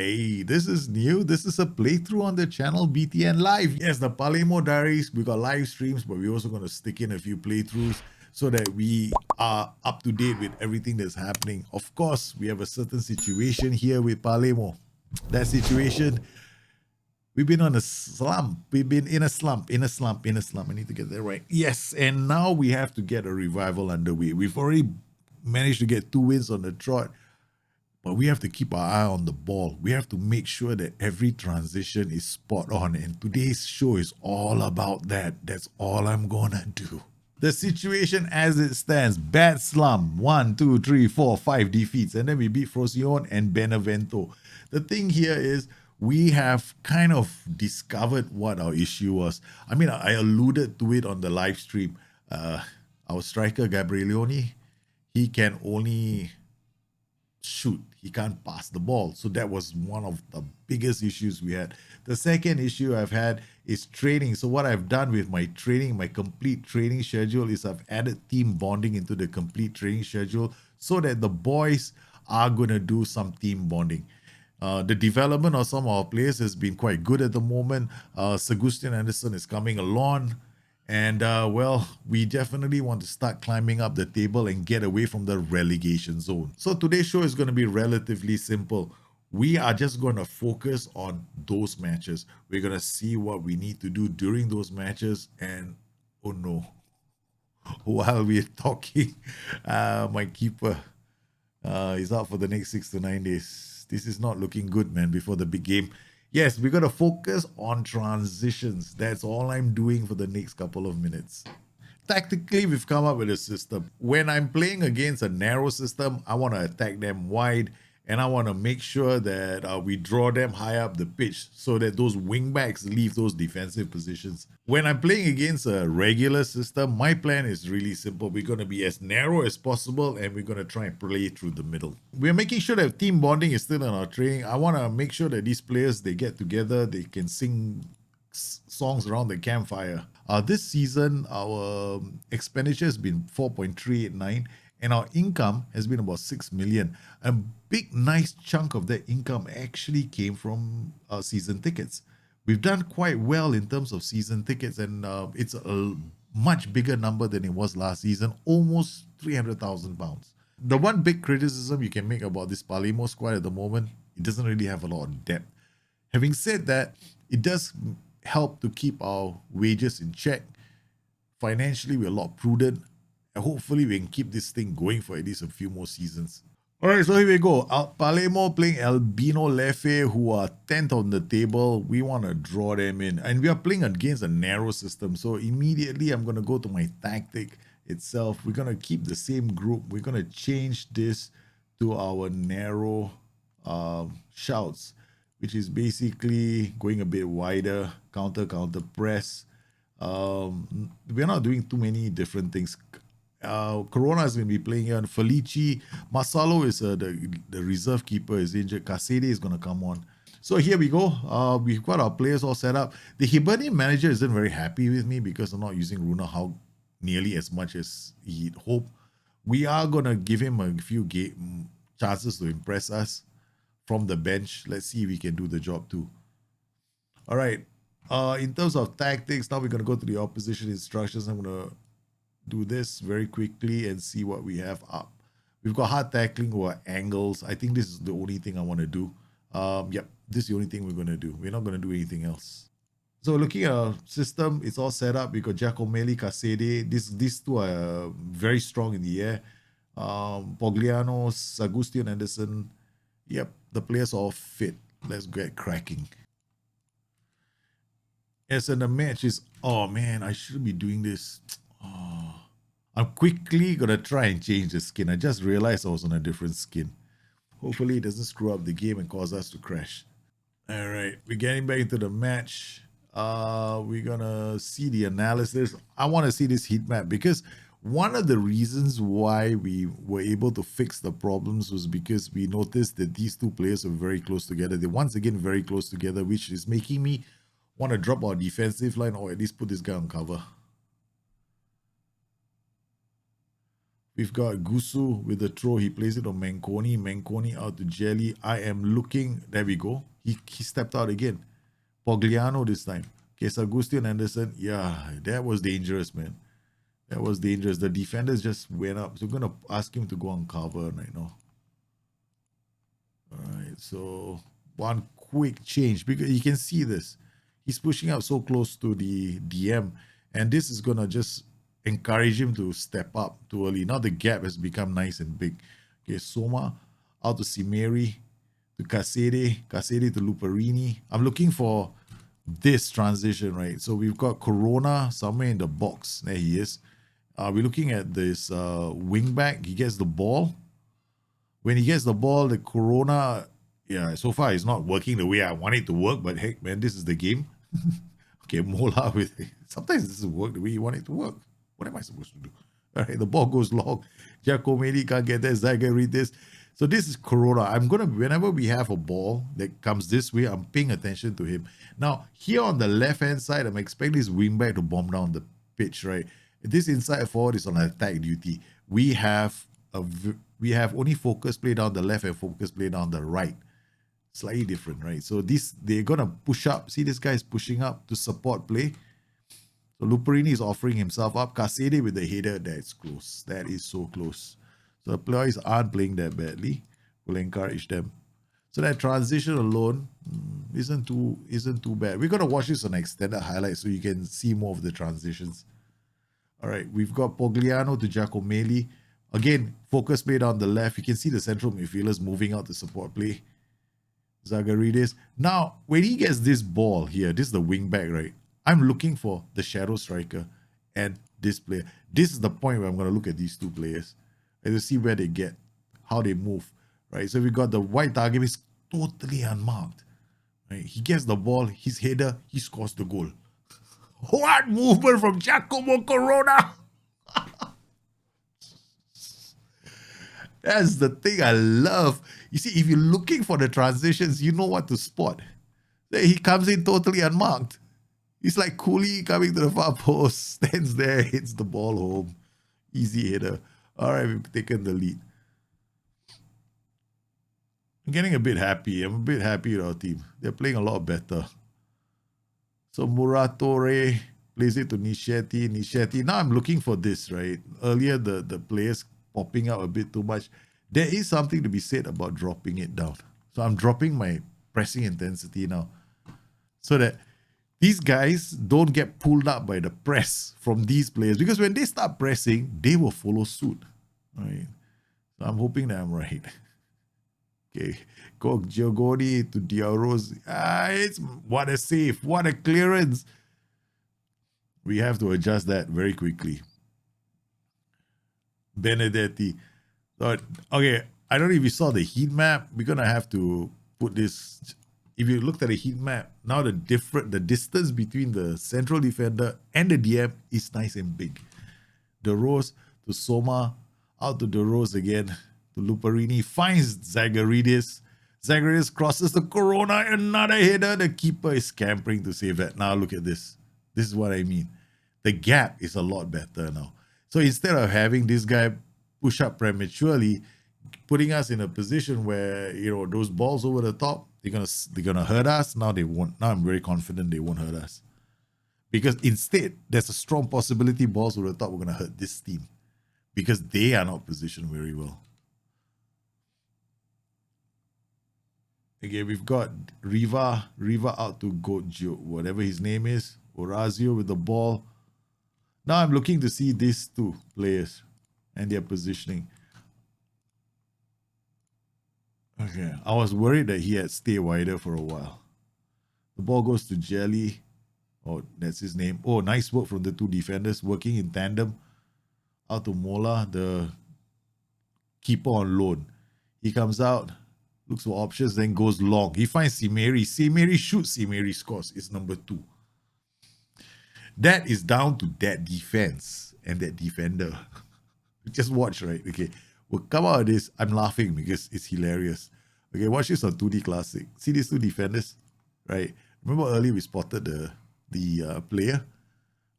Hey, this is new. This is a playthrough on the channel BTN Live. Yes, the Palermo Diaries, we got live streams, but we're also going to stick in a few playthroughs so that we are up to date with everything that's happening. Of course, we have a certain situation here with Palermo. That situation, we've been on a slump. We've been in a slump. I need to get that right. Yes, and now we have to get a revival underway. We've already managed to get 2 wins on the trot. But we have to keep our eye on the ball. We have to make sure that every transition is spot on. And today's show is all about that. That's all I'm gonna do. The situation as it stands, bad slump. 1, 2, 3, 4, 5 defeats. And then we beat Frosinone and Benevento. The thing here is we have kind of discovered what our issue was. I mean, I alluded to it on the live stream. Our striker, Gabrielioni, he can only shoot. He can't pass the ball. So that was one of the biggest issues we had. The second issue I've had is training. So what I've done with my training, my complete training schedule, is I've added team bonding into the complete training schedule so that the boys are going to do some team bonding. The development of some of our players has been quite good at the moment. Sagustian Anderson is coming along. And, well, we definitely want to start climbing up the table and get away from the relegation zone. So today's show is going to be relatively simple. We are just going to focus on those matches. We're going to see what we need to do during those matches. And, oh no, while we're talking, my keeper is out for the next 6 to 9 days. This is not looking good, man, before the big game. Yes, we're going to focus on transitions. That's all I'm doing for the next couple of minutes. Tactically, we've come up with a system. When I'm playing against a narrow system, I want to attack them wide, and I want to make sure that we draw them high up the pitch so that those wingbacks leave those defensive positions. When I'm playing against a regular system, my plan is really simple. We're going to be as narrow as possible, and we're going to try and play through the middle. We're making sure that team bonding is still in our training. I want to make sure that these players, they get together, they can sing songs around the campfire. This season, our expenditure has been 4.389, and our income has been about 6 million. A big, nice chunk of that income actually came from season tickets. We've done quite well in terms of season tickets, and it's a much bigger number than it was last season, almost £300,000. The one big criticism you can make about this Palermo squad at the moment, it doesn't really have a lot of depth. Having said that, it does help to keep our wages in check. Financially, we're a lot prudent. And hopefully, we can keep this thing going for at least a few more seasons. All right, so here we go. Palermo playing Albino Leffe, who are 10th on the table. We want to draw them in. And we are playing against a narrow system. So immediately, I'm going to go to my tactic itself. We're going to keep the same group. We're going to change this to our narrow shouts, which is basically going a bit wider, counter press. We're not doing too many different things. Corona is going to be playing here. Felici, Masalo is the reserve keeper is injured. Kasede is going to come on. So here we go. We've got our players all set up. The Hibernian manager isn't very happy with me because I'm not using Runar Hauge nearly as much as he'd hope. We are going to give him a few chances to impress us from the bench. Let's see if we can do the job too. All right. In terms of tactics, now we're going to go to the opposition instructions. I'm going to do this very quickly and see what we have up. We've got hard tackling or angles. I think this is the only thing I want to do. Yep, this is the only thing we're going to do. We're not going to do anything else. So looking at our system, it's all set up. We've got Giacomelli, Kasede. These two are very strong in the air. Pogliano, Sagustian Anderson. Yep, the players are all fit. Let's get cracking. Yes, and the match is... Oh, man, I shouldn't be doing this. Oh, I'm quickly going to try and change the skin. I just realized I was on a different skin. Hopefully it doesn't screw up the game and cause us to crash. All right, we're getting back into the match. We're going to see the analysis. I want to see this heat map because one of the reasons why we were able to fix the problems was because we noticed that these two players are very close together. They're once again very close together, which is making me want to drop our defensive line or at least put this guy on cover. We've got Gusu with the throw. He plays it on Manconi. Manconi out to Jelly. I am looking. There we go. He stepped out again. Pogliano this time. Okay, so Agustin Anderson. Yeah, that was dangerous, man. That was dangerous. The defenders just went up. So we're going to ask him to go on cover right now. All right, so one quick change because you can see this. He's pushing up so close to the DM, and this is going to just encourage him to step up too early. Now the gap has become nice and big. Okay, Soma out to Simeri, to Casede to Luperini. I'm looking for this transition, right? So we've got Corona somewhere in the box. There he is. We're looking at this wing back. He gets the ball. When he gets the ball, the Corona, yeah, so far it's not working the way I want it to work, but heck, man, this is the game. Okay, Mola with it. Sometimes this doesn't work the way you want it to work. What am I supposed to do? All right, the ball goes long. Giacomelli can't get that. Zaga read this. So this is Corona. I'm going to, whenever we have a ball that comes this way, I'm paying attention to him. Now, here on the left-hand side, I'm expecting this wingback to bomb down the pitch, right? This inside forward is on attack duty. We have only focus play down the left and focus play down the right. Slightly different, right? So they're going to push up. See, this guy is pushing up to support play. So Luperini is offering himself up. Casede with the header. That's close. That is so close. So the players aren't playing that badly. We'll encourage them. So that transition alone isn't too bad. We're going to watch this on extended highlights so you can see more of the transitions. All right, we've got Pogliano to Giacomelli. Again, focus play down the left. You can see the central midfielders moving out to support play. Zagaridis. Now, when he gets this ball here, this is the wing back, right? I'm looking for the shadow striker and this player. This is the point where I'm going to look at these two players and to see where they get, how they move, right? So we got the white target is totally unmarked, right? He gets the ball, his header, he scores the goal. What movement from Giacomo Corona? That's the thing I love. You see, if you're looking for the transitions, you know what to spot. He comes in totally unmarked. It's like Cooley coming to the far post, stands there, hits the ball home. Easy header. All right, we've taken the lead. I'm getting a bit happy. I'm a bit happy with our team. They're playing a lot better. So Muratore plays it to Nischetti. Nischetti. Now I'm looking for this, right? Earlier, the players popping out a bit too much. There is something to be said about dropping it down. So I'm dropping my pressing intensity now so that these guys don't get pulled up by the press from these players, because when they start pressing, they will follow suit. Right? So I'm hoping that I'm right. Okay, go Giogoni to Diaros. It's what a save, what a clearance. We have to adjust that very quickly. Benedetti. Okay, I don't know if you saw the heat map. We're gonna have to put this. If you looked at the heat map, now the distance between the central defender and the DM is nice and big. De Rose to Soma, out to De Rose again, to Luperini, finds Zagaridis. Zagaridis crosses the Corona, another header. The keeper is scampering to save that. Now look at this. This is what I mean. The gap is a lot better now. So instead of having this guy push up prematurely, putting us in a position where, you know, those balls over the top, they're gonna hurt us. Now they won't. Now I'm very confident they won't hurt us, because instead there's a strong possibility balls over the top are gonna hurt this team because they are not positioned very well. Okay, we've got Riva out to Gojo, whatever his name is. Orazio with the ball. Now I'm looking to see these two players and their positioning. Okay, I was worried that he had stayed wider for a while. The ball goes to Jelly. Oh, that's his name. Oh, nice work from the two defenders working in tandem. Out to Mola, the keeper on loan. He comes out, looks for options, then goes long. He finds Simeri. Simeri shoots, Simeri scores. It's number 2. That is down to that defense and that defender. Just watch, right? Okay, we'll come out of this. I'm laughing because it's hilarious. Okay, watch this on 2D Classic. See these two defenders, right? Remember earlier we spotted the player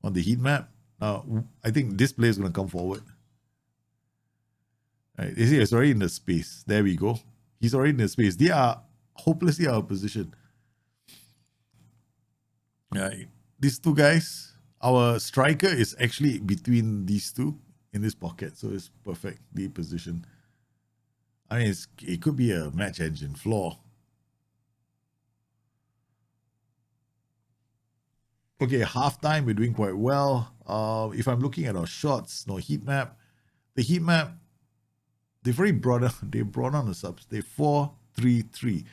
on the heat map? Now, I think this player is going to come forward. Right, you see, it's already in the space. There we go. He's already in the space. They are hopelessly out of position. Right. These two guys, our striker is actually between these two in this pocket, so it's perfectly positioned. I mean, it could be a match engine flaw. Okay, halftime, we're doing quite well. If I'm looking at our shots, no heat map. The heat map, they've already brought on the subs. They 4-3-3.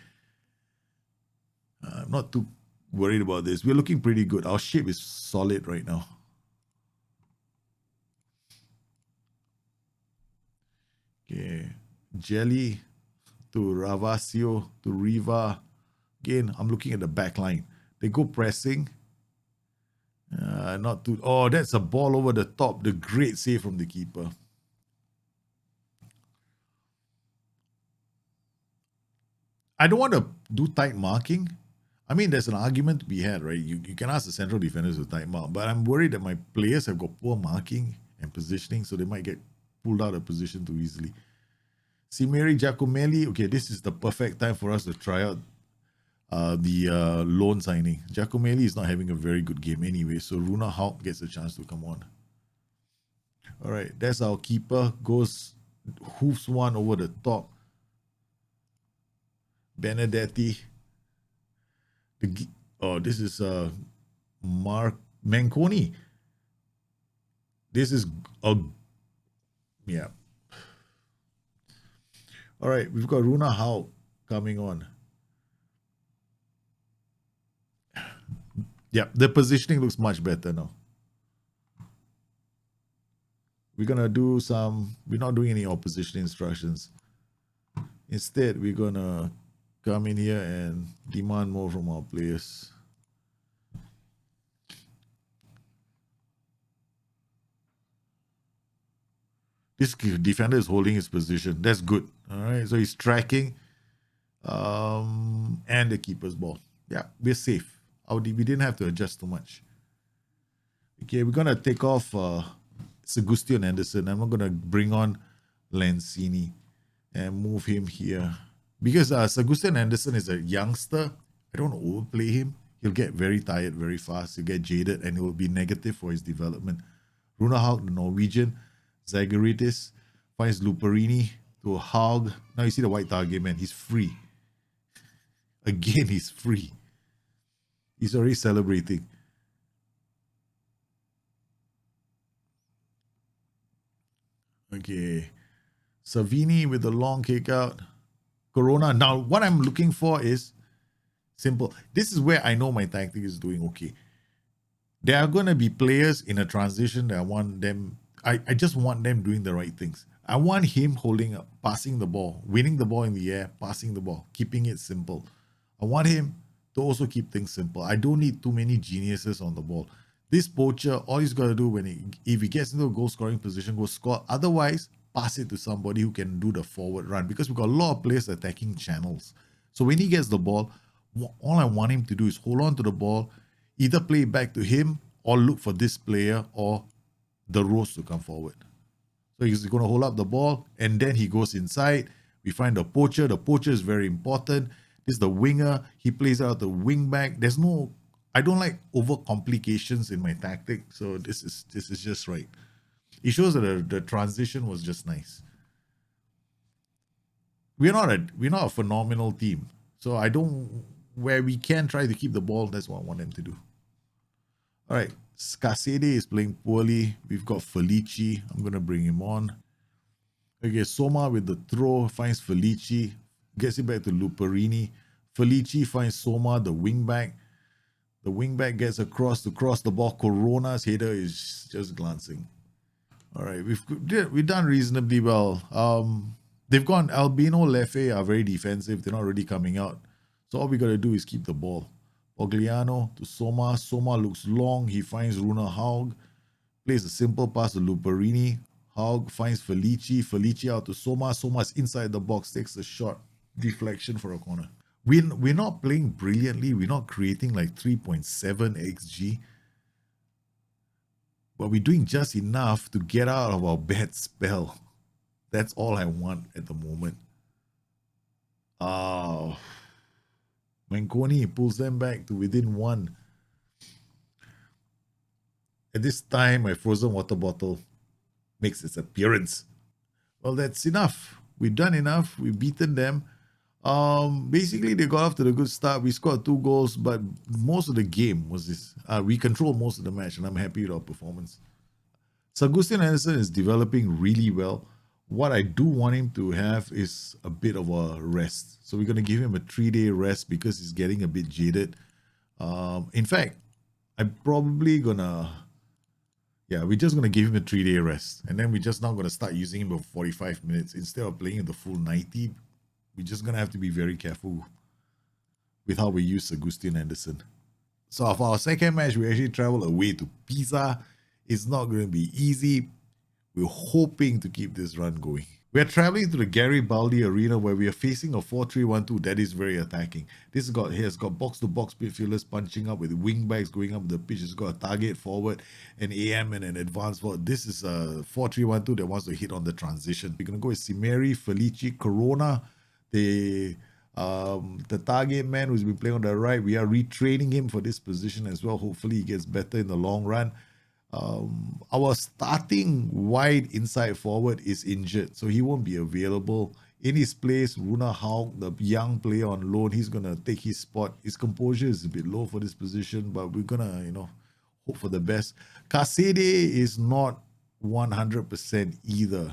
I'm not too worried about this. We're looking pretty good. Our shape is solid right now. Okay, Jelly to Ravasio to Riva. Again, I'm looking at the back line. They go pressing. Not too. Oh, that's a ball over the top. The great save from the keeper. I don't want to do tight marking. I mean, there's an argument to be had, right? You can ask the central defenders to tight mark, but I'm worried that my players have got poor marking and positioning, so they might get pulled out of position too easily. Simeri Giacomelli, okay, this is the perfect time for us to try out the loan signing. Giacomelli is not having a very good game anyway, so Runar Hauge gets a chance to come on. All right, that's our keeper. Goes, hoofs one over the top. Benedetti. This is Mark Manconi. This is yeah. All right, we've got Runar Hauge coming on. Yeah, the positioning looks much better now. We're gonna do we're not doing any opposition instructions. Instead, we're gonna come in here and demand more from our players. This defender is holding his position. That's good. All right, so he's tracking, and the keeper's ball. Yeah, we're safe. We didn't have to adjust too much. Okay, we're gonna take off Sebastian Anderson. I'm not gonna bring on Lanzini and move him here because Sebastian Anderson is a youngster. I don't want to overplay him. He'll get very tired very fast. He'll get jaded, and it will be negative for his development. Runar Hauge, the Norwegian, Zagaritis finds Luperini to Hauge. Now you see the white target, man. He's free. Again, he's free. He's already celebrating. Okay. Savini with the long kick out. Corona. Now, what I'm looking for is simple. This is where I know my tactic is doing okay. There are going to be players in a transition that I want them. I just want them doing the right things. I want him holding up, passing the ball, winning the ball in the air, passing the ball, keeping it simple. I want him to also keep things simple. I don't need too many geniuses on the ball. This poacher, all he's got to do if he gets into a goal scoring position, go score. Otherwise, pass it to somebody who can do the forward run because we've got a lot of players attacking channels. So when he gets the ball, all I want him to do is hold on to the ball, either play it back to him or look for this player or the Rose to come forward. So he's going to hold up the ball and then he goes inside. We find the poacher. The poacher is very important. This is the winger. He plays out the wing back. I don't like over complications in my tactic. So this is just right. It shows that the transition was just nice. We're not a phenomenal team. So where we can try to keep the ball, that's what I want them to do. All right. Scasede is playing poorly. We've got Felici. I'm going to bring him on. Okay, Soma with the throw finds Felici. Gets it back to Luperini. Felici finds Soma, the wingback. The wingback gets across to cross the ball. Corona's header is just glancing. All right, we've done reasonably well. They've gone Albino, Lefe are very defensive. They're not really coming out. So all we got to do is keep the ball. Pogliano to Soma. Soma looks long. He finds Runar Hauge. Plays a simple pass to Luperini. Hauge finds Felici. Felici out to Soma. Soma's inside the box. Takes a shot. Deflection for a corner. We're not playing brilliantly. We're not creating like 3.7 XG. But we're doing just enough to get out of our bad spell. That's all I want at the moment. Manconi pulls them back to within one. At this time, my frozen water bottle makes its appearance. Well, that's enough. We've done enough. We've beaten them. Basically, they got off to the good start. We scored 2 goals, but most of the game was this. We controlled most of the match, and I'm happy with our performance. Sagustin Anderson is developing really well. What I do want him to have is a bit of a rest. So we're going to give him a 3-day rest because he's getting a bit jaded. In fact, I'm probably going to... Yeah, we're just going to give him a 3-day rest. And then we're just not going to start using him for 45 minutes. Instead of playing him the full 90, we're just going to have to be very careful with how we use Agustin Anderson. So for our second match, we actually travel away to Pisa. It's not going to be easy. We're hoping to keep this run going. We are traveling to the Garibaldi Arena where we are facing a 4-3-1-2 that is very attacking. This has got box-to-box midfielders punching up with wing-backs going up the pitch. It's got a target forward, an AM and an advanced forward. This is a 4-3-1-2 that wants to hit on the transition. We're going to go with Simeri, Felici, Corona. The target man who's been playing on the right. We are retraining him for this position as well. Hopefully he gets better in the long run. Our starting wide inside forward is injured, so he won't be available. In his place, Runar Hauge, the young player on loan, he's going to take his spot. His composure is a bit low for this position, but we're going to, hope for the best. Kasede is not 100% either.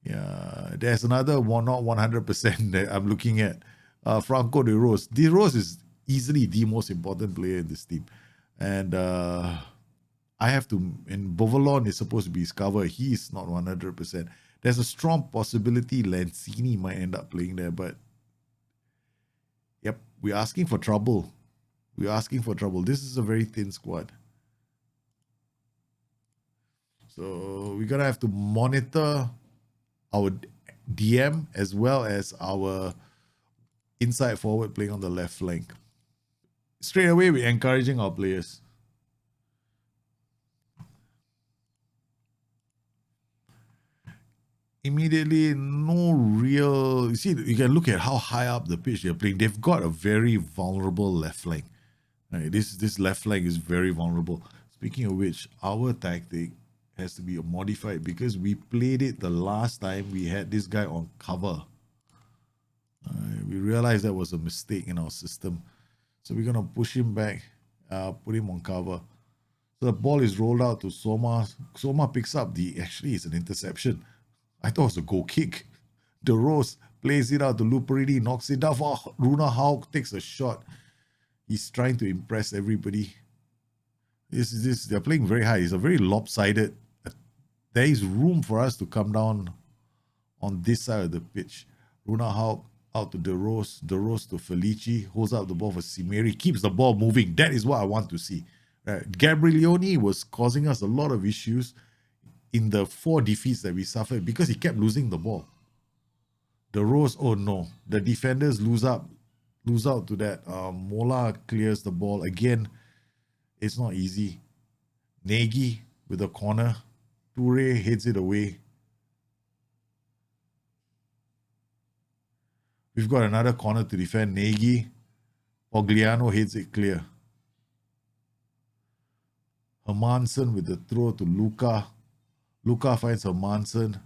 Yeah, there's another one, not 100% that I'm looking at. Franco De Rose. De Rose is easily the most important player in this team. And I have to, and Bovalon is supposed to be his cover. He's not 100%. There's a strong possibility Lanzini might end up playing there, but yep, we're asking for trouble. We're asking for trouble. This is a very thin squad. So we're going to have to monitor our DM as well as our inside forward playing on the left flank. Straight away, we're encouraging our players. Immediately, no real... You see, you can look at how high up the pitch they're playing. They've got a very vulnerable left flank. Right, this left flank is very vulnerable. Speaking of which, our tactic has to be modified because we played it the last time we had this guy on cover. We realized that was a mistake in our system. So we're going to push him back, put him on cover. So the ball is rolled out to Soma. Soma picks up actually it's an interception. I thought it was a goal kick. De Rose plays it out to Luperini, knocks it down. Runar Hauge takes a shot. He's trying to impress everybody. They're playing very high. It's a very lopsided. There is room for us to come down on this side of the pitch. Runar Hauge out to De Rose to Felici, holds out the ball for Simeri, keeps the ball moving. That is what I want to see. Gabrielioni was causing us a lot of issues in the 4 defeats that we suffered because he kept losing the ball. De Rose, oh no, the defenders lose out to that. Mola clears the ball again. It's not easy. Nagy with a corner. Toure heads it away. We've got another corner to defend. Nagy. Pogliano heads it clear. Hermansen with the throw to Luca. Luca finds Hermansen.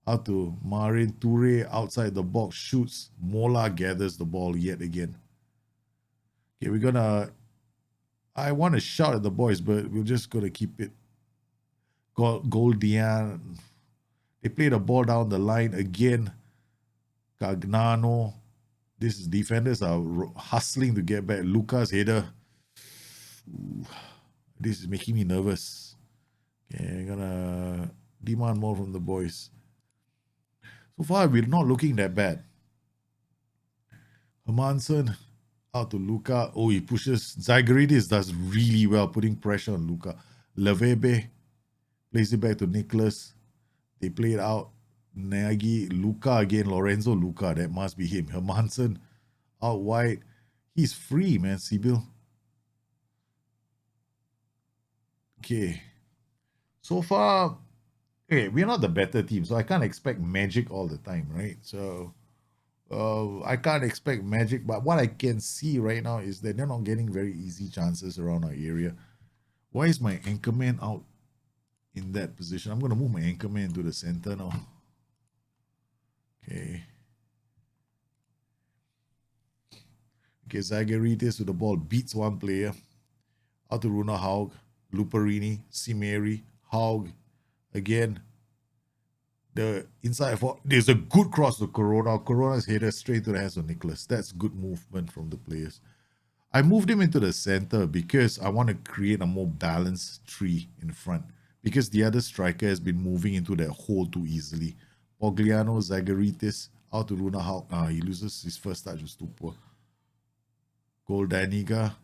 Out to Marin. Toure outside the box shoots. Mola gathers the ball yet again. Okay, we're gonna... I want to shout at the boys, but we're just going to keep it. Goldian. They play the ball down the line again. Cagnano. These defenders are hustling to get back. Lucas header. Ooh, this is making me nervous. Okay, I'm going to demand more from the boys. So far, we're not looking that bad. Hermansen out to Luca. Oh, he pushes. Zagoridis does really well, putting pressure on Luca. Levebe plays it back to Nicholas. They play it out. Nagy, Luca again. Lorenzo Luca. That must be him. Hermansen out wide. He's free, man, Sibyl. Okay. So far, Okay, we're not the better team, so I can't expect magic all the time, right? So I can't expect magic, but what I can see right now is that they're not getting very easy chances around our area. Why is my anchorman out in that position? I'm going to move my anchorman to the center now. Okay. Okay, Zagaritis with the ball beats one player. Out to Runar Hauge, Luperini, Cimeri, Hauge. Again, the inside for there's a good cross to Corona. Corona's headed straight to the hands of Nicholas. That's good movement from the players. I moved him into the center because I want to create a more balanced tree in front. Because the other striker has been moving into that hole too easily. Pogliano, Zagaritis, out to Runar Hauge. He loses his first touch, was too poor. Goldaniga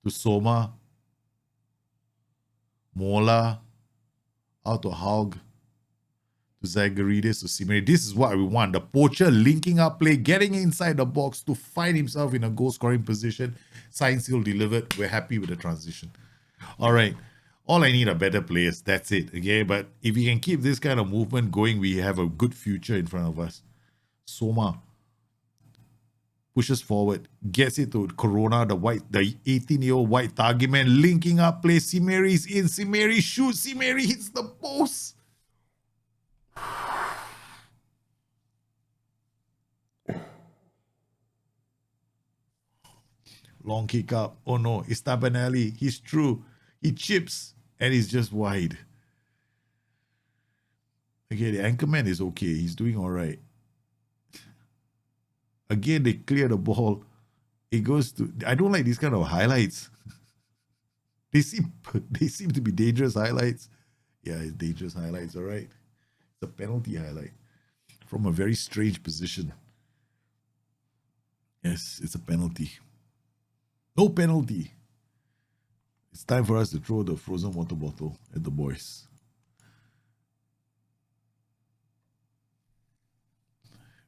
to Soma. Mola out to Hauge, to Zagarides, to Simeri. This is what we want. The poacher linking up play, getting inside the box to find himself in a goal scoring position. Sign seal delivered. We're happy with the transition. All right. All I need are better players. That's it. Okay. But if we can keep this kind of movement going, we have a good future in front of us. Soma pushes forward, gets it to Corona, the 18-year-old white target man, linking up play. Simeri's in. Simeri shoots. Simeri hits the post. Long kick up. Oh no, it's Tabanelli. He's through. He chips and he's just wide. Okay, the anchorman is okay. He's doing all right. Again, they clear the ball. It goes to. I don't like these kind of highlights. They seem to be dangerous highlights. Yeah, it's dangerous highlights. All right, it's a penalty highlight from a very strange position. Yes, it's a penalty. No penalty. It's time for us to throw the frozen water bottle at the boys.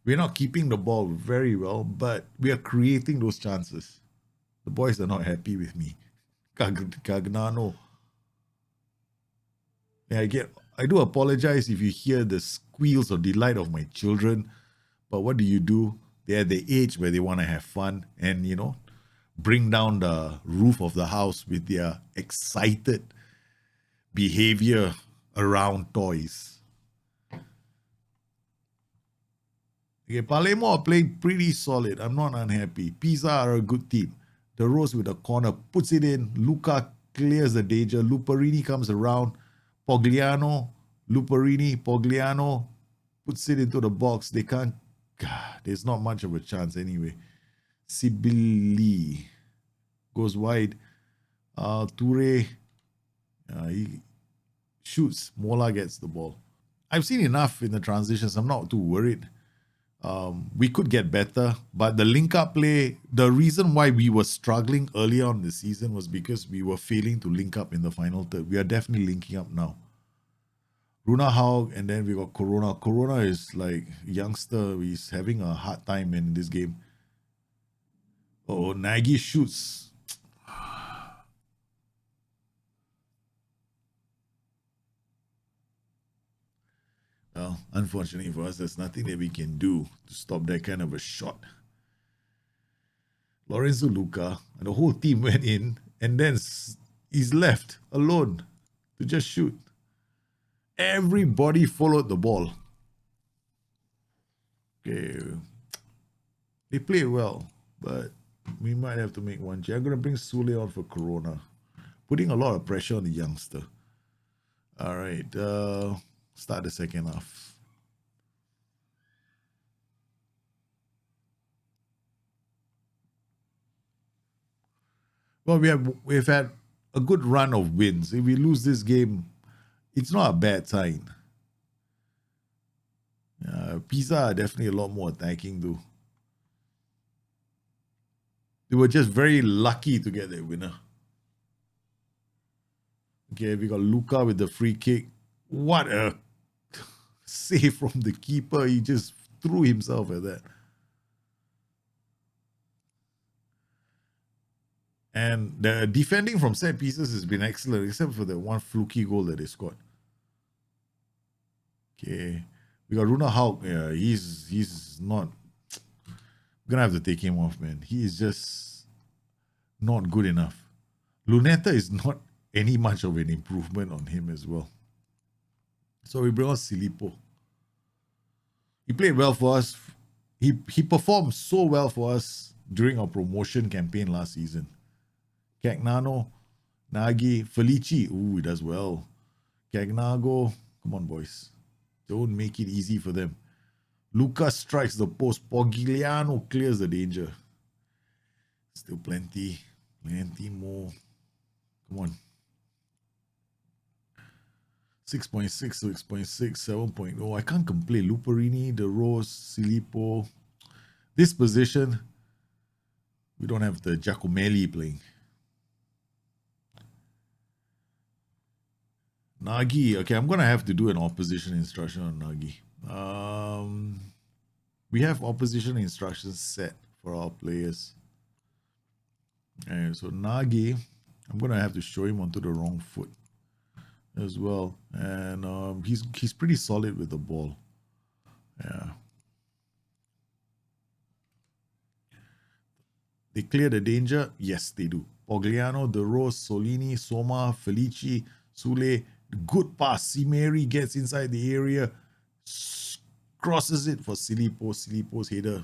We're not keeping the ball very well, but we are creating those chances. The boys are not happy with me. Cagnano. Yeah, I do apologize if you hear the squeals of delight of my children, but what do? They're at the age where they want to have fun and, bring down the roof of the house with their excited behavior around toys. Okay, Palermo are playing pretty solid. I'm not unhappy. Pisa are a good team. The Rose with a corner puts it in. Luca clears the danger. Luperini comes around. Pogliano, Luperini, Pogliano puts it into the box. They can't. God, there's not much of a chance anyway. Sibili goes wide. Toure, he shoots. Mola gets the ball. I've seen enough in the transitions. I'm not too worried. We could get better, but the link-up play, the reason why we were struggling early on in the season was because we were failing to link up in the final third. We are definitely linking up now. Runar Hauge, and then we got Corona. Corona is like youngster. He's having a hard time in this game. Oh, Nagy shoots. Well, unfortunately for us, there's nothing that we can do to stop that kind of a shot. Lorenzo Luca and the whole team went in, and then he's left alone to just shoot. Everybody followed the ball. Okay. They played well, but we might have to make one change. I'm going to bring Sule on for Corona, putting a lot of pressure on the youngster. All right. Start the second half. Well, we've had a good run of wins. If we lose this game, it's not a bad sign. Pisa are definitely a lot more attacking though. They were just very lucky to get their winner. Okay, we got Luca with the free kick. What a save from the keeper. He just threw himself at that. And the defending from set pieces has been excellent, except for the one fluky goal that they scored. Okay. We got Runar Hauge. Yeah, he's not. We're gonna have to take him off, man. He is just not good enough. Luneta is not any much of an improvement on him as well. So we bring on Silipo. He played well for us. He performed so well for us during our promotion campaign last season. Cagnano, Nagi, Felici. Ooh, he does well. Cagnago. Come on, boys. Don't make it easy for them. Lucas strikes the post. Pogigliano clears the danger. Still plenty more. Come on. 6.6, 6.6, 7.0. I can't complain. Luperini, De Rose, Silipo. This position, we don't have the Giacomelli playing. Nagi. Okay, I'm going to have to do an opposition instruction on Nagi. We have opposition instructions set for our players. And so Nagi, I'm going to have to show him onto the wrong foot as well. And he's pretty solid with the ball. Yeah. They clear the danger? Yes, they do. Pogliano, De Rose, Solini, Soma, Felici, Sule. Good pass. Simeri gets inside the area. Crosses it for Silipo. Silipo's header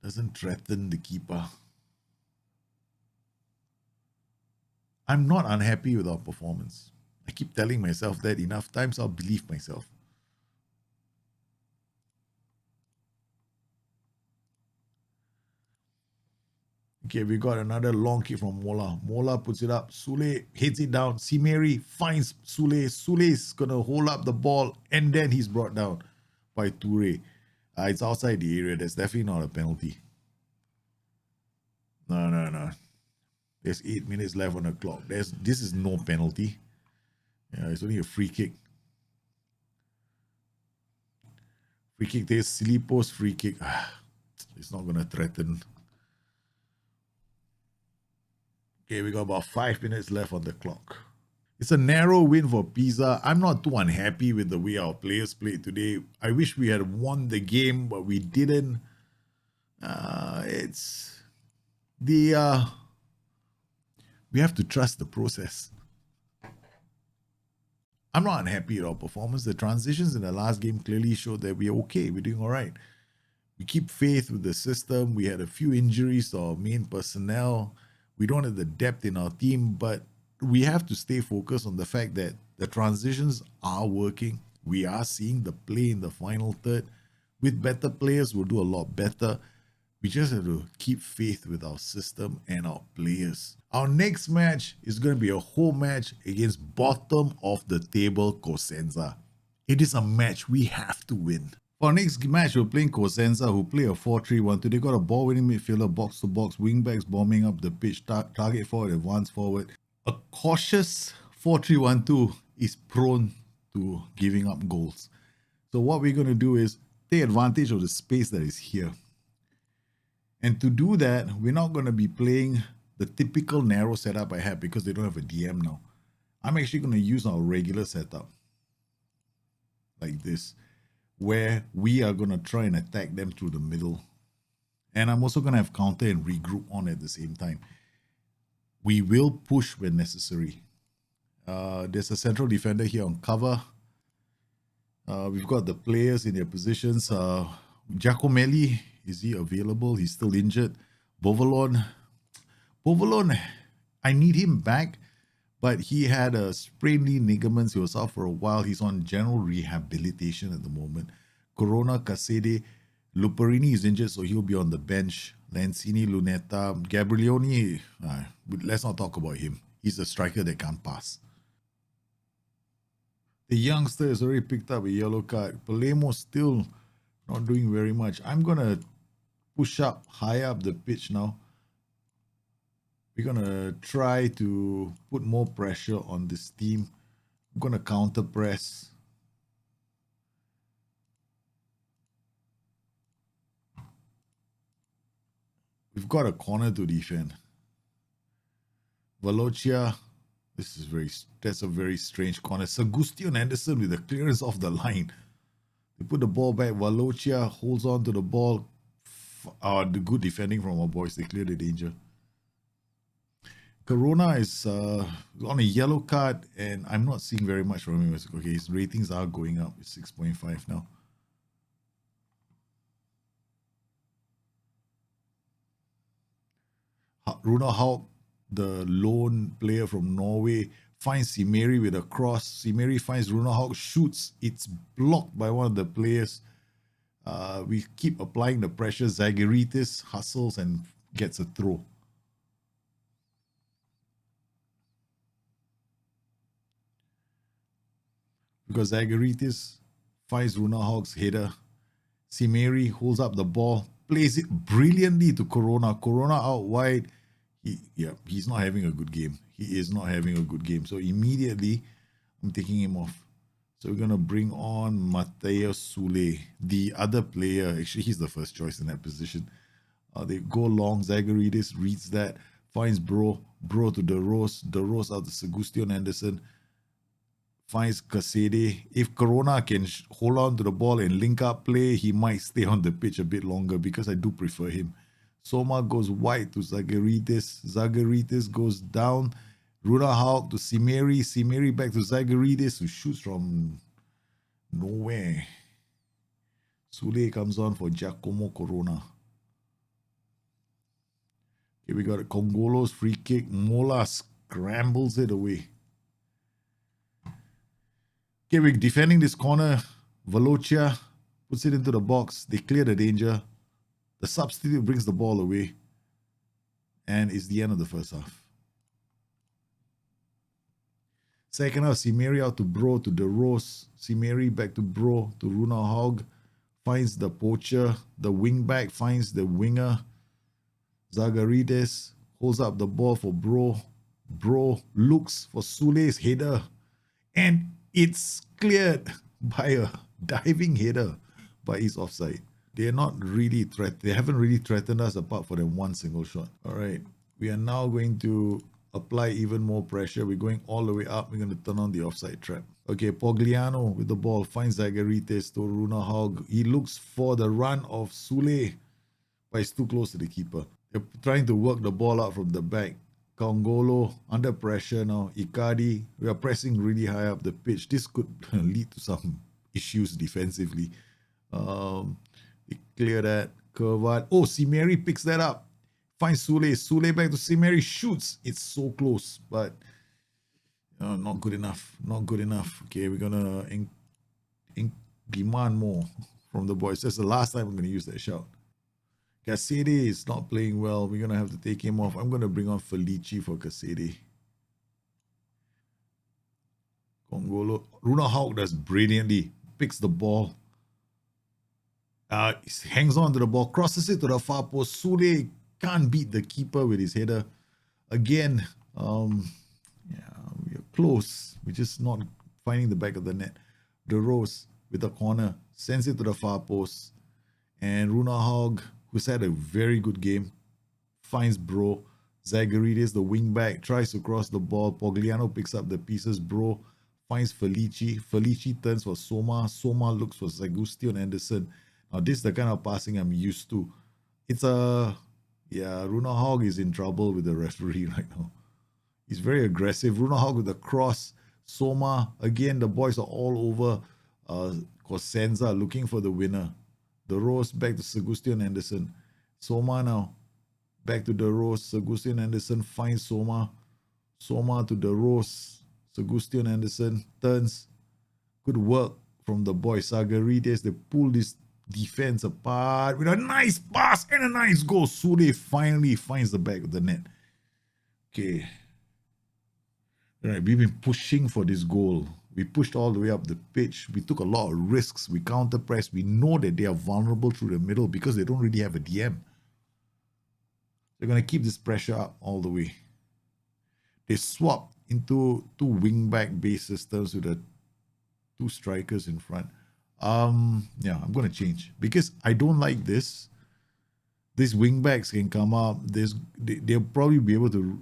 doesn't threaten the keeper. I'm not unhappy with our performance. I keep telling myself that enough times I'll believe myself. Okay, we got another long kick from Mola. Mola puts it up. Sule hits it down. Simeri finds Sule. Sule's going to hold up the ball, and then he's brought down by Toure. It's outside the area. That's definitely not a penalty. No. There's 8 minutes left on the clock. This is no penalty. Yeah, it's only a free kick. Free kick. There's Silipo's free kick. It's not going to threaten. Okay, we got about 5 minutes left on the clock. It's a narrow win for Pisa. I'm not too unhappy with the way our players played today. I wish we had won the game, but we didn't. It's the we have to trust the process. I'm not unhappy with our performance. The transitions in the last game clearly showed that we're okay. We're doing all right. We keep faith with the system. We had a few injuries to our main personnel. We don't have the depth in our team, but we have to stay focused on the fact that the transitions are working. We are seeing the play in the final third. With better players, we'll do a lot better. We just have to keep faith with our system and our players. Our next match is going to be a home match against bottom of the table Cosenza. It is a match we have to win. For our next match, we're playing Cosenza, who play a 4-3-1-2. They got a ball-winning midfielder, box-to-box, wingbacks bombing up the pitch, target forward, advance forward. A cautious 4-3-1-2 is prone to giving up goals. So what we're going to do is take advantage of the space that is here. And to do that, we're not going to be playing the typical narrow setup I have because they don't have a DM now. I'm actually going to use our regular setup like this, where we are going to try and attack them through the middle. And I'm also going to have counter and regroup on at the same time. We will push when necessary. There's a central defender here on cover. We've got the players in their positions. Giacomelli, is he available? He's still injured. Bovalon, I need him back, but he had a sprained knee ligaments. He was out for a while. He's on general rehabilitation at the moment. Corona, Casede, Luperini is injured, so he'll be on the bench. Lancini, Luneta, Gabrielioni, let's not talk about him. He's a striker that can't pass. The youngster has already picked up a yellow card. Palermo still not doing very much. I'm going to push up, high up the pitch now. We're going to try to put more pressure on this team. I'm going to counter press. We've got a corner to defend. Velocia, That's a very strange corner. Sagustion Anderson with the clearance off the line. They put the ball back. Valocia holds on to the ball. The good defending from our boys. They clear the danger. Corona is on a yellow card, and I'm not seeing very much from him. Okay, his ratings are going up. It's 6.5 now. Runar Hauge, the lone player from Norway, finds Simeri with a cross. Simeri finds Runar Hauge, shoots. It's blocked by one of the players. We keep applying the pressure. Zagaritis hustles and gets a throw. Because Zagaritis finds Runar Hauge's header. Simeri holds up the ball, plays it brilliantly to Corona. Corona out wide. He's not having a good game. He is not having a good game. So immediately, I'm taking him off. So we're going to bring on Mateo Sule, the other player. Actually, he's the first choice in that position. They go long. Zagaritis reads that, finds Bro to De Rose out to Sagustion Anderson, finds Casede. If Corona can hold on to the ball and link up play, he might stay on the pitch a bit longer because I do prefer him. Soma goes wide to Zagaritis. Zagaritis goes down. Runar Hauge to Simeri. Simeri back to Zagaritis, who shoots from nowhere. Sule comes on for Giacomo Corona. Okay, we got a Congolo's free kick. Mola scrambles it away. Okay, we're defending this corner. Valocia puts it into the box. They clear the danger. The substitute brings the ball away. And it's the end of the first half. Second half, Simeri out to Bro to De Rose. Simeri back to Bro to Runar Hauge. Finds the poacher. The wing back finds the winger. Zagarides holds up the ball for Bro. Bro looks for Sule's header. And it's cleared by a diving header, but he's offside. They haven't really threatened us apart from them one single shot. All right, we are now going to apply even more pressure. We're going all the way up. We're going to turn on the offside trap. Okay, Pogliano with the ball finds Zagarites to Runar Hauge. He looks for the run of Sule, but it's too close to the keeper. They're trying to work the ball out from the back. Congolo under pressure now. Icardi, we are pressing really high up the pitch. This could lead to some issues defensively. They clear that. Curvat. Oh, Simeri picks that up. Finds Sule. Sule back to Simeri. Shoots. It's so close, but not good enough. Not good enough. Okay, we're going to demand more from the boys. That's the last time I'm going to use that shout. Casede is not playing well. We're going to have to take him off. I'm going to bring on Felici for Casede. Congolo. Runar Hauge does brilliantly. Picks the ball. Hangs on to the ball. Crosses it to the far post. Sule can't beat the keeper with his header. Again, we're close. We're just not finding the back of the net. De Rose with the corner. Sends it to the far post. And Runar Hauge, who's had a very good game, finds Bro. Zagarides, the wing back, tries to cross the ball. Pogliano picks up the pieces. Bro finds Felici. Felici turns for Soma. Soma looks for Sagustion Anderson. Now, this is the kind of passing I'm used to. Runar Hauge is in trouble with the referee right now. He's very aggressive. Runar Hauge with the cross. Soma, again, the boys are all over Cosenza looking for the winner. De Rose back to Sagustion Anderson. Soma now. Back to De Rose. Sagustion Anderson finds Soma. Soma to De Rose. Sagustion Anderson turns. Good work from the boys. Zagarides, they pull this defense apart with a nice pass and a nice goal. Sule finally finds the back of the net. Okay. All right, we've been pushing for this goal. We pushed all the way up the pitch. We took a lot of risks. We counter-pressed. We know that they are vulnerable through the middle because they don't really have a DM. They're going to keep this pressure up all the way. They swap into two wing-back base systems with the two strikers in front. I'm going to change because I don't like this. These wing-backs can come up. They'll probably be able to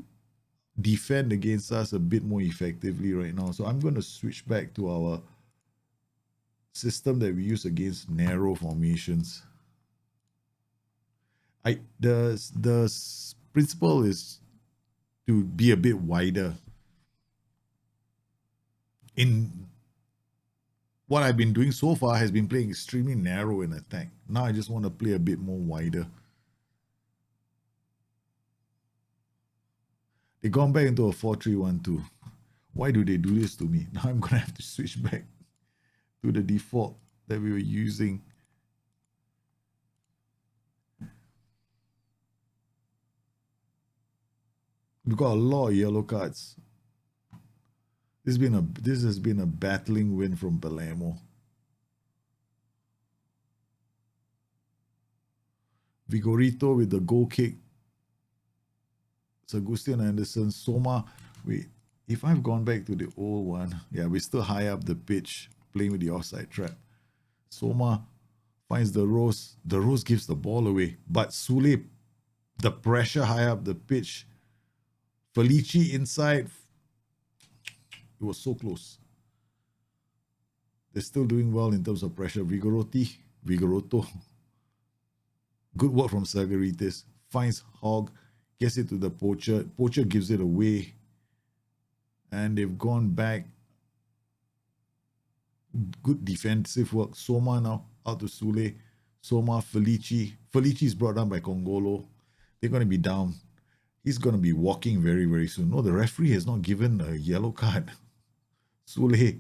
defend against us a bit more effectively right now. So I'm going to switch back to our system that we use against narrow formations. The principle is to be a bit wider. In what I've been doing so far has been playing extremely narrow in attack. Now I just want to play a bit more wider. They've gone back into a 4-3-1-2. Why do they do this to me? Now I'm going to have to switch back to the default that we were using. We've got a lot of yellow cards. This has been a battling win from Palermo. Vigorito with the goal kick. Sagustian Anderson, Soma. Wait, if I've gone back to the old one, yeah, we're still high up the pitch, playing with the offside trap. Soma finds the Rose. The Rose gives the ball away. But Sule, the pressure high up the pitch. Felici inside. It was so close. They're still doing well in terms of pressure. Vigoroto. Good work from Sagaritis. Finds Hauge. Gets it to the Poacher. Poacher gives it away. And they've gone back. Good defensive work. Soma now out to Sule. Soma, Felici. Felici is brought down by Congolo. They're going to be down. He's going to be walking very, very soon. No, the referee has not given a yellow card. Sule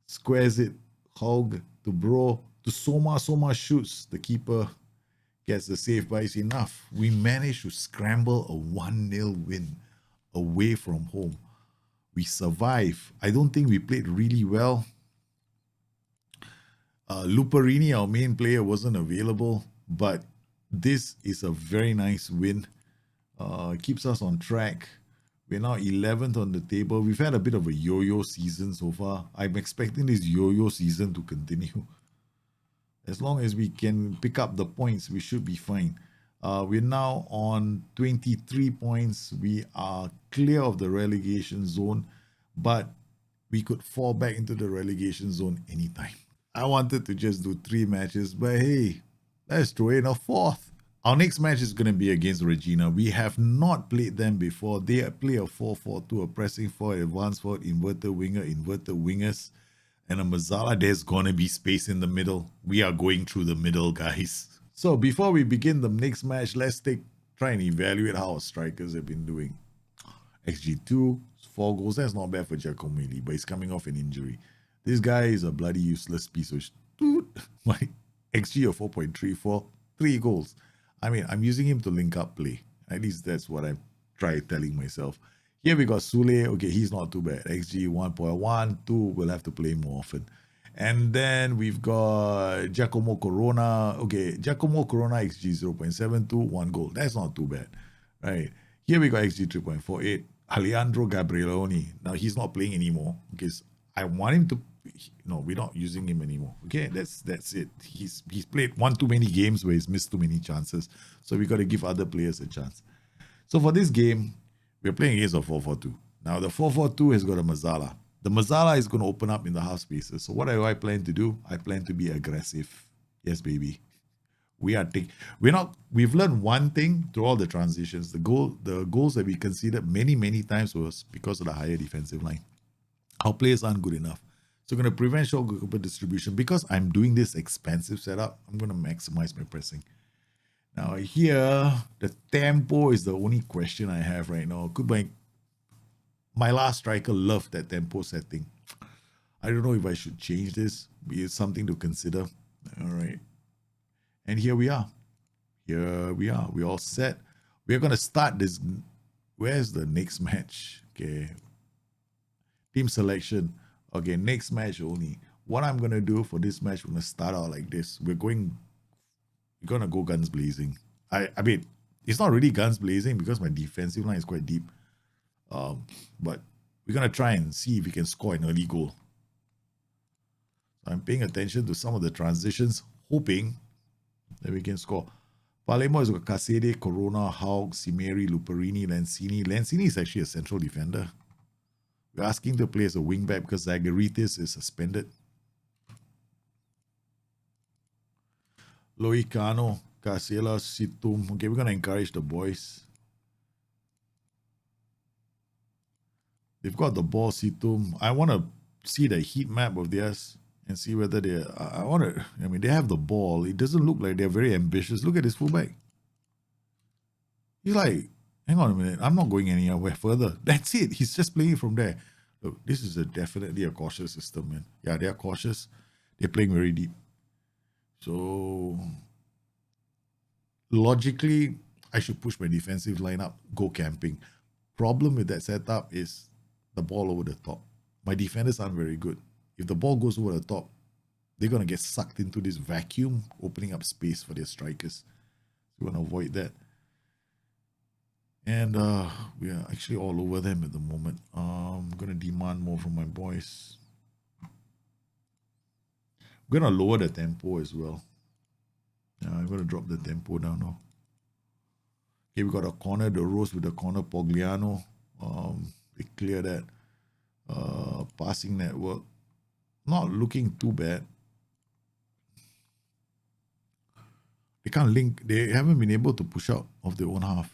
squares it. Hauge to Bro. To Soma. Soma shoots. The keeper gets the save, but it's enough. We managed to scramble a 1-0 win away from home. We survive. I don't think we played really well. Luperini, our main player, wasn't available, but this is a very nice win. Keeps us on track. We're now 11th on the table. We've had a bit of a yo-yo season so far. I'm expecting this yo-yo season to continue. As long as we can pick up the points, we should be fine. We're now on 23 points. We are clear of the relegation zone, but we could fall back into the relegation zone anytime. I wanted to just do 3 matches, but hey, let's throw in a 4th. Our next match is going to be against Regina. We have not played them before. They play a 4-4-2, a pressing forward, advanced forward, inverted wingers, and a Mazzala. There's going to be space in the middle. We are going through the middle, guys. So before we begin the next match, let's try and evaluate how our strikers have been doing. XG2, 4 goals. That's not bad for Giacomelli, but he's coming off an injury. This guy is a bloody useless piece of shit. My XG of 4.34, 3 goals. I mean, I'm using him to link up play. At least that's what I try telling myself. Here we got Sule. Okay, he's not too bad. XG 1.1, 2. We'll have to play more often. And then we've got Giacomo Corona. Okay, Giacomo Corona XG 0.72, 1 goal. That's not too bad, right? Here we got XG 3.48. Alejandro Gabrieloni. Now, he's not playing anymore because I want him to... No, we're not using him anymore. Okay, that's it. He's played one too many games where he's missed too many chances. So we got to give other players a chance. So for this game, we're playing against a 4-4-2. Now the 4-4-2 has got a Mazzala. The Mazzala is going to open up in the half spaces. So what do I plan to do? I plan to be aggressive. Yes, baby. We've learned one thing through all the transitions. The goals that we conceded many times was because of the higher defensive line. Our players aren't good enough. So I'm going to prevent short goalkeeper distribution. Because I'm doing this expensive setup, I'm going to maximize my pressing. Now here, the tempo is the only question I have right now. My last striker loved that tempo setting. I don't know if I should change this. It's something to consider. All right. And here we are. We're all set. We're going to start this. Where's the next match? Okay. Team selection. Okay, next match only. What I'm going to do for this match, we're going to start out like this. We're going to go guns blazing. I mean, it's not really guns blazing because my defensive line is quite deep. But we're going to try and see if we can score an early goal. So I'm paying attention to some of the transitions, hoping that we can score. Palermo has got Casede, Corona, Hauge, Cimeri, Luperini, Lanzini. Lanzini is actually a central defender. We're asking to play as a wingback because Zagaritis is suspended. Loicano, Casella, Situm. Okay, we're going to encourage the boys. They've got the ball, Situm. I want to see the heat map of theirs and see whether they. I mean, they have the ball. It doesn't look like they're very ambitious. Look at this fullback. He's like, hang on a minute. I'm not going anywhere further. That's it. He's just playing from there. Look, this is definitely a cautious system, man. Yeah, they're cautious. They're playing very deep. So logically, I should push my defensive lineup, go camping. Problem with that setup is the ball over the top. My defenders aren't very good. If the ball goes over the top, they're going to get sucked into this vacuum, opening up space for their strikers. We want to avoid that. And we are actually all over them at the moment. I'm going to demand more from my boys. I'm going to lower the tempo as well. I'm going to drop the tempo down now. Okay, we got a corner, the Rose with the corner, Pogliano. They clear that. Passing network. Not looking too bad. They can't link. They haven't been able to push out of their own half.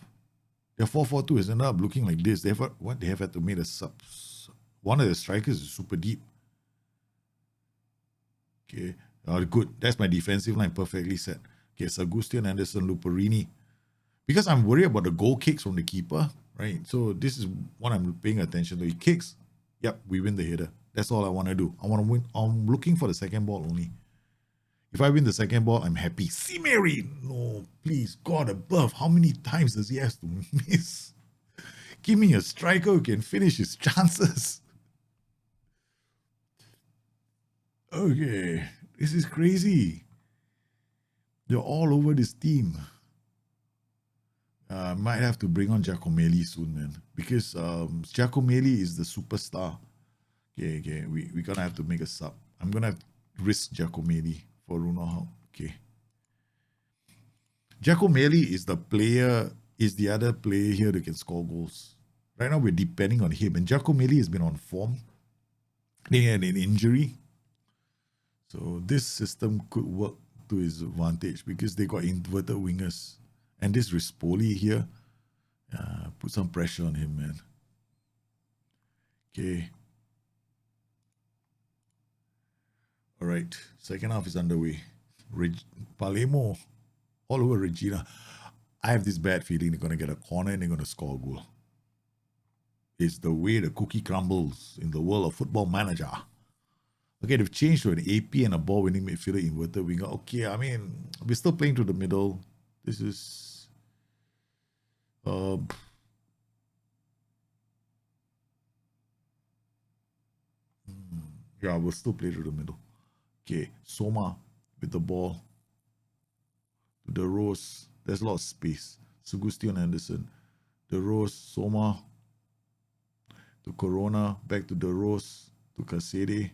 Their 4-4-2 has ended up looking like this. They have had to make a sub. One of the strikers is super deep. Okay, good. That's my defensive line perfectly set. Okay, Sagustian, Anderson, Luperini. Because I'm worried about the goal kicks from the keeper, right? So this is what I'm paying attention to. He kicks, yep, we win the header. That's all I want to do. I want to win. I'm looking for the second ball only. If I win the second ball, I'm happy. Cimeri! No, please, God above. How many times does he have to miss? Give me a striker who can finish his chances. Okay, this is crazy. They're all over this team. Might have to bring on Giacomelli soon, man. Because Giacomelli is the superstar. Okay, we're going to have to make a sub. I'm going to have to risk Giacomelli for Runar Hauge. Okay. Giacomelli is the other player here that can score goals. Right now, we're depending on him. And Giacomelli has been on form. They had an injury. So this system could work to his advantage because they got inverted wingers. And this Rispoli here, put some pressure on him, man. Okay. All right. Second half is underway. Palermo all over Regina. I have this bad feeling they're going to get a corner and they're going to score a goal. It's the way the cookie crumbles in the world of Football Manager. Okay, they've changed to an AP and a ball-winning midfielder inverted winger. Okay, I mean, we're still playing to the middle. This is... yeah, we'll still play to the middle. Okay, Soma with the ball. To the Rose. There's a lot of space. Sagustian Anderson. The Rose, Soma. To Corona. Back to the Rose. To Casede.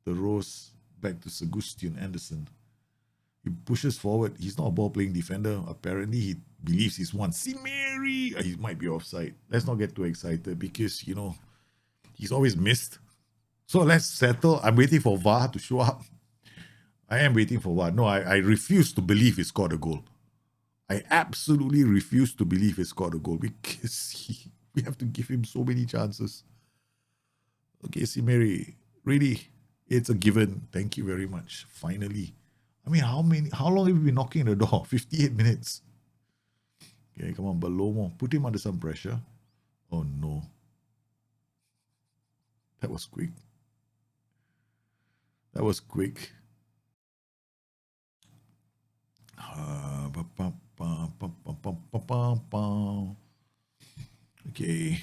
The Rose. Back to Sagustian Anderson. He pushes forward. He's not a ball-playing defender. Apparently, he believes he's one. Cimeri! He might be offside. Let's not get too excited because, you know, he's always missed. So let's settle. I'm waiting for VAR to show up. I am waiting for VAR. No, I refuse to believe he scored a goal. I absolutely refuse to believe he scored a goal because we have to give him so many chances. Okay, Cimeri, really, it's a given. Thank you very much. Finally. I mean, how long have we been knocking the door? 58 minutes. Okay, come on, Balomo. Put him under some pressure. Oh, no. That was quick. That was quick. Okay.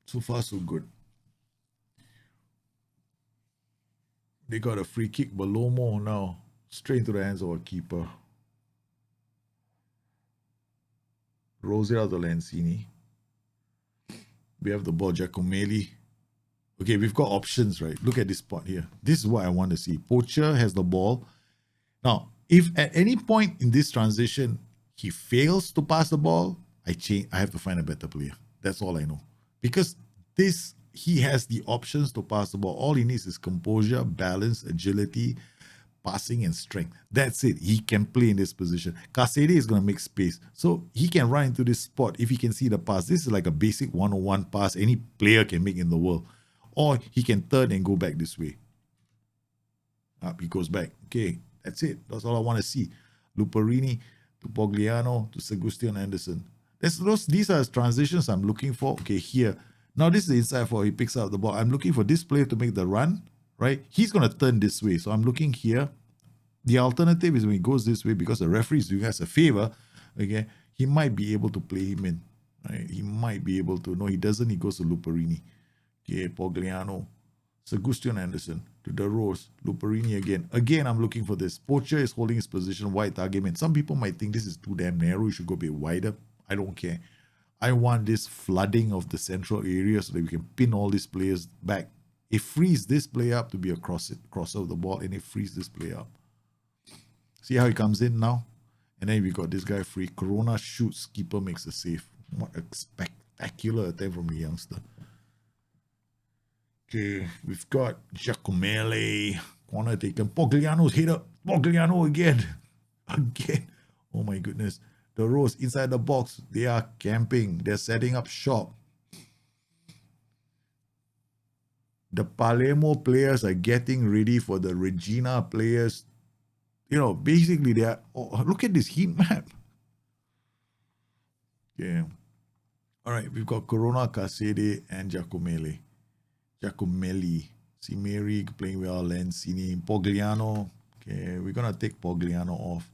So far, so good. They got a free kick. Balomo now. Straight into the hands of our keeper. Rolls it out to Lanzini. We have the ball, Giacomelli. Okay, we've got options, right? Look at this spot here. This is what I want to see. Poacher has the ball. Now, if at any point in this transition, he fails to pass the ball, I have to find a better player. That's all I know. Because he has the options to pass the ball. All he needs is composure, balance, agility, passing, and strength. That's it. He can play in this position. Kasede is going to make space. So he can run into this spot if he can see the pass. This is like a basic 101 pass any player can make in the world. Or he can turn and go back this way. Up he goes back. Okay, that's it. That's all I want to see. Luperini to Pogliano to Sebastian Anderson. These are transitions I'm looking for. Okay, here. Now this is the inside for he picks up the ball. I'm looking for this player to make the run, right? He's going to turn this way. So I'm looking here. The alternative is when he goes this way, because the referee is doing us a favor, okay, he might be able to play him in. Right? He might be able to. No, he doesn't. He goes to Luperini. Okay, Pogliano. Sebastian Anderson to De Rose. Luperini again. Again, I'm looking for this. Poacher is holding his position wide target man. Some people might think this is too damn narrow. You should go a bit wider. I don't care. I want this flooding of the central area so that we can pin all these players back. It frees this player up to be a crosser of the ball, and it frees this player up. See how he comes in now? And then we got this guy free. Corona shoots, keeper makes a save. What a spectacular attempt from the youngster. Okay, we've got Giacomelli. Corner taken. Pogliano's hit up. Pogliano again. Again. Oh my goodness. The Rose inside the box. They are camping. They're setting up shop. The Palermo players are getting ready for the Regina players. You know, basically they are... Oh, look at this heat map. Yeah. All right, we've got Corona, Kasede, and Giacomelli. Cimeri playing well. Lanzini. Pogliano. Okay, we're going to take Pogliano off.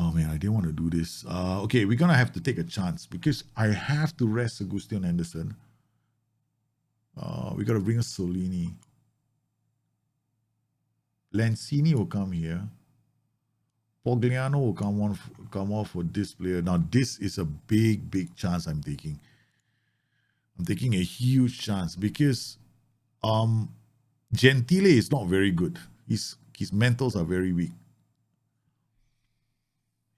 Oh man, I didn't want to do this. Okay, we're going to have to take a chance because I have to rest Sebastian Anderson. We got to bring a Solini. Lanzini will come here. Pogliano will come off for this player. Now, this is a big chance I'm taking. I'm taking a huge chance because Gentile is not very good. His mentals are very weak.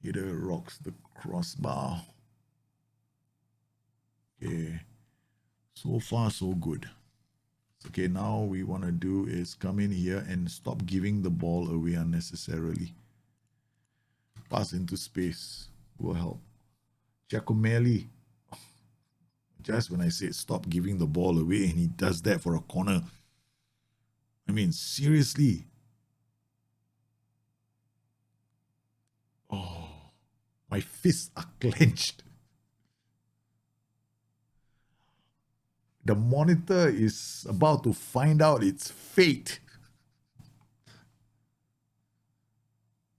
Hitter rocks the crossbar. Okay. So far, so good. Okay, now we want to do is come in here and stop giving the ball away unnecessarily. Pass into space will help. Giacomelli. Just when I say stop giving the ball away and he does that for a corner. I mean, seriously. Oh, my fists are clenched. The monitor is about to find out its fate.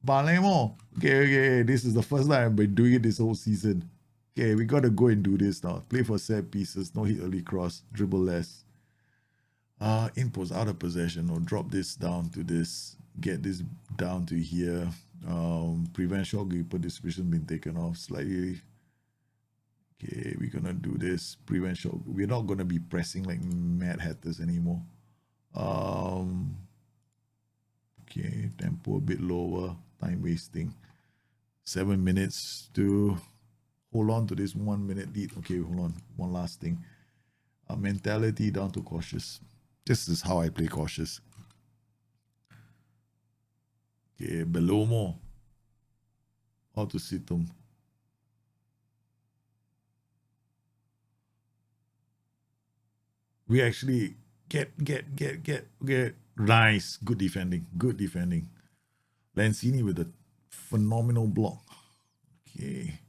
Palermo. Okay. This is the first time I've been doing it this whole season. Okay, we got to go and do this now. Play for set pieces. No hit early cross. Dribble less. Inputs out of possession. Or drop this down to this. Get this down to here. Prevent shot keeper distribution being taken off slightly. Okay, we're going to do this. Prevent shot. We're not going to be pressing like Mad Hatters anymore. Okay, tempo a bit lower. Time wasting. 7 minutes to hold on to this 1 minute lead. Okay, hold on. One last thing. Mentality down to cautious. This is how I play cautious. Okay, Belomo. How to sit them. We actually get. Nice. Good defending. Lanzini with a phenomenal block. Okay.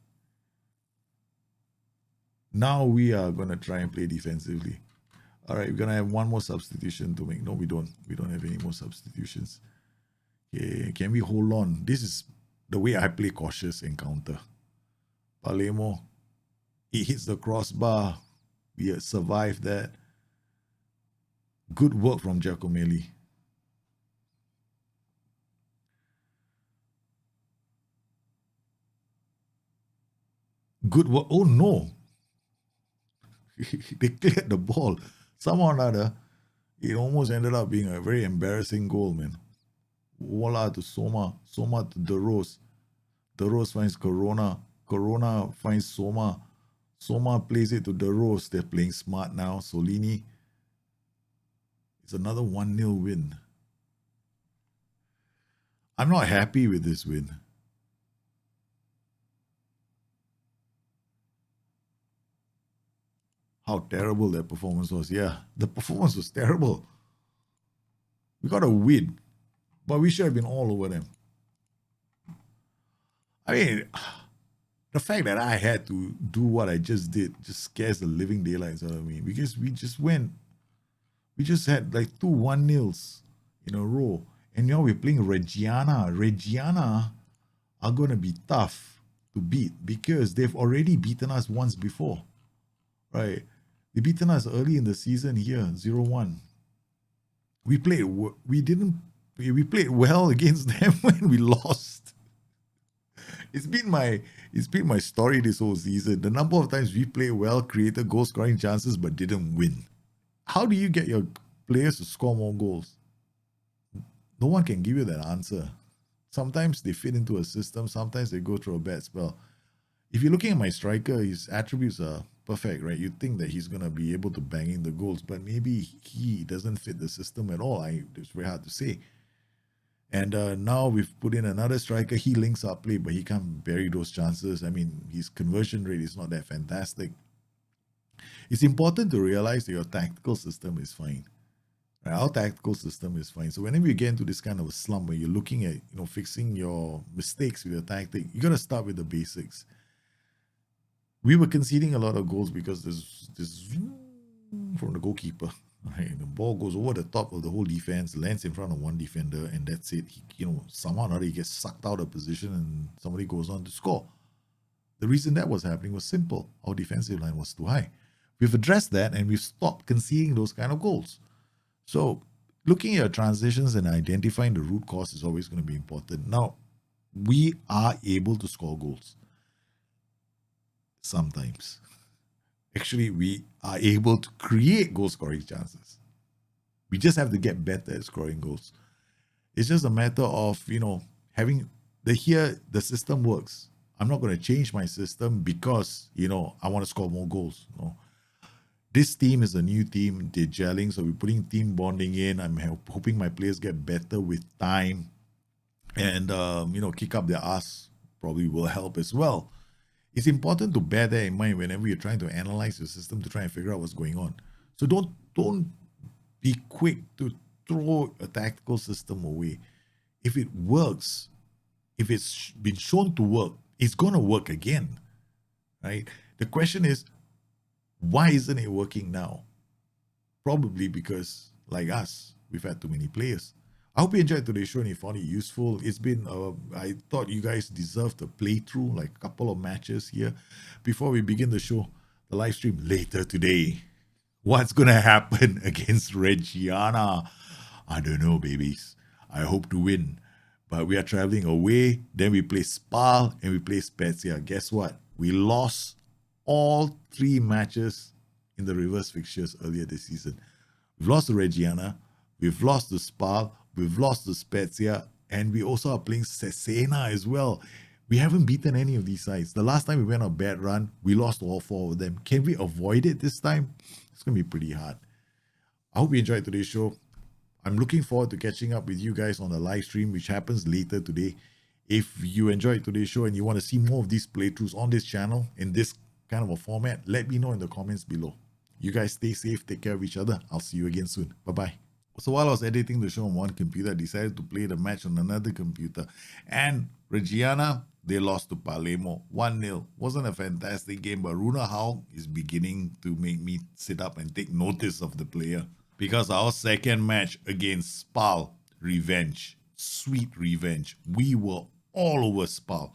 Now we are going to try and play defensively. All right, we're going to have one more substitution to make. No, we don't. We don't have any more substitutions. Okay, can we hold on? This is the way I play cautious and counter. Palermo, he hits the crossbar. We survived that. Good work from Giacomelli. Good work. Oh no. They cleared the ball. Somehow or other, it almost ended up being a very embarrassing goal, man. Voila to Soma to De Rose. De Rose finds Corona. Corona finds Soma. Soma plays it to De Rose. They're playing smart now. Solini. It's another 1-0 win. I'm not happy with this win. How terrible that performance was. Yeah, the performance was terrible. We got a win, but we should have been all over them. I mean, the fact that I had to do what I just did just scares the living daylights out of me, because we just had like 2 1-0s in a row. And now we're playing Reggiana. Reggiana are going to be tough to beat because they've already beaten us once before, right? They beaten us early in the season here, 0-1. We played well against them when we lost. It's been my story this whole season. The number of times we played well, created goal scoring chances, but didn't win. How do you get your players to score more goals? No one can give you that answer. Sometimes they fit into a system, sometimes they go through a bad spell. If you're looking at my striker, his attributes are perfect, right? You'd think that he's going to be able to bang in the goals, but maybe he doesn't fit the system at all. It's very hard to say. And now we've put in another striker. He links up play, but he can't bury those chances. I mean, his conversion rate is not that fantastic. It's important to realize that your tactical system is fine. Right? Our tactical system is fine. So whenever you get into this kind of a slump where you're looking at, fixing your mistakes with your tactic, you got to start with the basics. We were conceding a lot of goals because this from the goalkeeper. Right? The ball goes over the top of the whole defense, lands in front of one defender, and that's it. Somehow or another, he gets sucked out of position and somebody goes on to score. The reason that was happening was simple. Our defensive line was too high. We've addressed that and we've stopped conceding those kind of goals. So looking at transitions and identifying the root cause is always going to be important. Now, we are able to score goals. Sometimes. Actually, we are able to create goal-scoring chances. We just have to get better at scoring goals. It's just a matter of, having the system works. I'm not going to change my system because, I want to score more goals. No. This team is a new team. They're gelling, so we're putting team bonding in. I'm hoping my players get better with time. And, kick up their ass probably will help as well. It's important to bear that in mind whenever you're trying to analyze your system to try and figure out what's going on. So don't be quick to throw a tactical system away. If it works, if it's been shown to work, it's going to work again, right? The question is, why isn't it working now? Probably because, like us, we've had too many players. I hope you enjoyed today's show and you found it useful. It's been, I thought you guys deserved a playthrough, like a couple of matches here. Before we begin the show, the live stream later today. What's going to happen against Reggiana? I don't know, babies. I hope to win. But we are traveling away. Then we play Spal and we play Spezia. Guess what? We lost all 3 matches in the reverse fixtures earlier this season. We've lost to Reggiana. We've lost to Spal. We've lost to Spezia, and we also are playing Cesena as well. We haven't beaten any of these sides. The last time we went on a bad run, we lost all 4 of them. Can we avoid it this time? It's going to be pretty hard. I hope you enjoyed today's show. I'm looking forward to catching up with you guys on the live stream, which happens later today. If you enjoyed today's show and you want to see more of these playthroughs on this channel in this kind of a format, let me know in the comments below. You guys stay safe, take care of each other. I'll see you again soon. Bye-bye. So while I was editing the show on one computer, I decided to play the match on another computer. And Reggiana, they lost to Palermo 1-0. Wasn't a fantastic game, but Runar Hauge is beginning to make me sit up and take notice of the player. Because our second match against Spal, revenge, sweet revenge. We were all over Spal.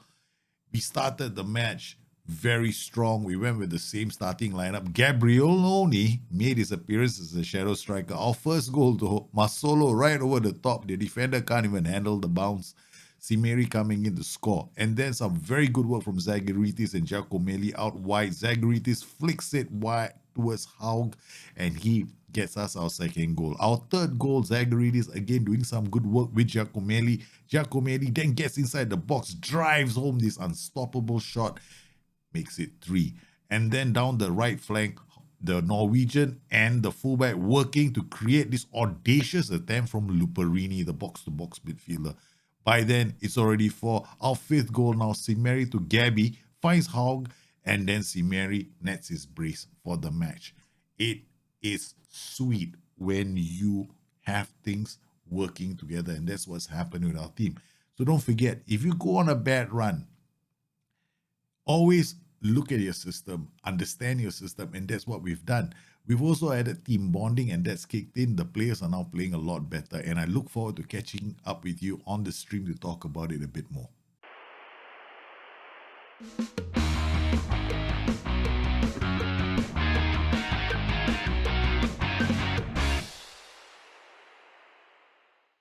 We started the match very strong. We went with the same starting lineup. Gabrieloni made his appearance as a shadow striker. Our first goal to Masolo right over the top. The defender can't even handle the bounce. Simeri coming in to score. And then some very good work from Zagaritis and Giacomelli out wide. Zagaritis flicks it wide towards Hauge, and he gets us our second goal. Our third goal, Zacharidis again doing some good work with Giacomelli. Giacomelli then gets inside the box, drives home this unstoppable shot, makes it 3. And then down the right flank, the Norwegian and the fullback working to create this audacious attempt from Luperini, the box-to-box midfielder. By then, it's already 4. Our fifth goal now, Simeri to Gabby, finds Hauge, and then Simeri nets his brace for the match. It is sweet when you have things working together, and that's what's happening with our team. So don't forget, if you go on a bad run, always look at your system, understand your system, and that's what we've done. We've also added team bonding, and that's kicked in. The players are now playing a lot better, and I look forward to catching up with you on the stream to talk about it a bit more.